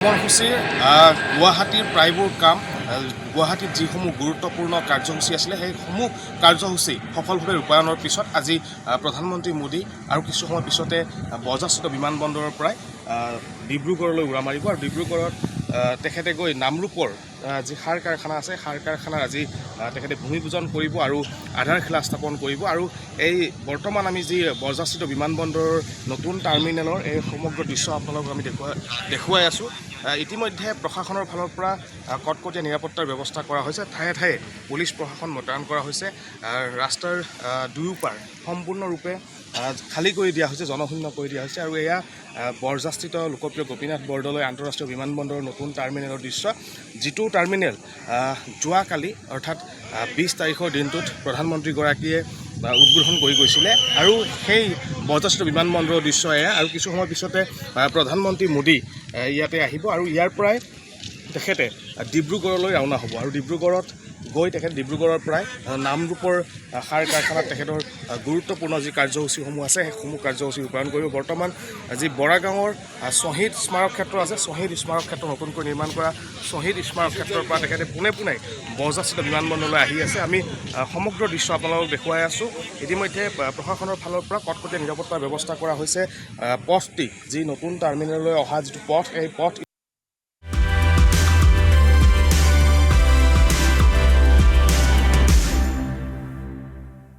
কৰ্মসূচীৰ গুৱাহাটীৰ প্ৰায়বোৰ কাম গুৱাহাটীত যিসমূহ গুৰুত্বপূৰ্ণ কাৰ্যসূচী আছিলে সেইসমূহ কাৰ্যসূচী সফলভাৱে ৰূপায়ণৰ পিছত আজি প্ৰধানমন্ত্ৰী মোদী আৰু কিছু সময় পিছতে বজাৰস্থিত বিমানবন্দৰৰ পৰাই ডিব্ৰুগড়লৈ উৰা মাৰিব আৰু ডিব্ৰুগড়ত তেখেতে গৈ নামৰূপৰ যি সাৰ কাৰখানা আছে সাৰ কাৰখানাৰ আজি তেখেতে ভূমি পূজন কৰিব আৰু আধাৰশিলা স্থাপন কৰিব আৰু এই বৰ্তমান আমি যি বজাৰস্থিত বিমানবন্দৰৰ নতুন টাৰ্মিনেলৰ এই সমগ্ৰ দৃশ্য আপোনালোকক আমি দেখুৱাই আছোঁ। ইতিমধ্যে প্ৰশাসনৰ ফালৰ পৰা কটকটীয়া নিৰাপত্তাৰ ব্যৱস্থা কৰা হৈছে। ঠায়ে ঠায়ে পুলিচ প্ৰশাসন মোতায়েন কৰা হৈছে। ৰাস্তাৰ দুয়োপাৰ সম্পূৰ্ণৰূপে খালী কৰি দিয়া হৈছে, জনশূন্য কৰি দিয়া হৈছে আৰু এয়া বৰজাস্থিত লোকপ্ৰিয় গোপীনাথ বৰদলৈ আন্তঃৰাষ্ট্ৰীয় বিমানবন্দৰৰ নতুন টাৰ্মিনেলৰ দৃশ্য, যিটো টাৰ্মিনেল যোৱাকালি অৰ্থাৎ 20 তাৰিখৰ দিনটোত প্ৰধানমন্ত্ৰীগৰাকীয়ে উদ্বোধন কৰি গৈছিলে আৰু সেই বৰজাস্থিত বিমানবন্দৰৰ দৃশ্য এয়া। আৰু কিছু সময় পিছতে প্ৰধানমন্ত্ৰী মোদী ইয়াতে আহিব আৰু ইয়াৰ পৰাই তেখেতে ডিব্ৰুগড়লৈ ৰাওনা হ'ব আৰু ডিব্ৰুগড়ত গৈ তেখেত ডিব্ৰুগড়ৰ পৰাই নামৰূপৰ সাৰ কাৰখানাত তেখেতৰ গুৰুত্বপূৰ্ণ যি কাৰ্যসূচীসমূহ আছে সেইসমূহ কাৰ্যসূচী ৰূপায়ণ কৰিব। বৰ্তমান যি বৰাগাঁৱৰ শ্বহীদ স্মাৰক ক্ষেত্ৰ আছে, শ্বহীদ স্মাৰক ক্ষেত্ৰ নতুনকৈ নিৰ্মাণ কৰা শ্বহীদ স্মাৰক ক্ষেত্ৰৰ পৰা তেখেতে পোনে পোনে বৰজাস্থিত বিমানবন্দৰলৈ আহি আছে। আমি সমগ্ৰ দৃশ্য আপোনালোকক দেখুৱাই আছোঁ। ইতিমধ্যে প্ৰশাসনৰ ফালৰ পৰা কটকটীয়া নিৰাপত্তাৰ ব্যৱস্থা কৰা হৈছে। পথটি যি নতুন টাৰ্মিনেললৈ অহা যিটো পথ, এই পথ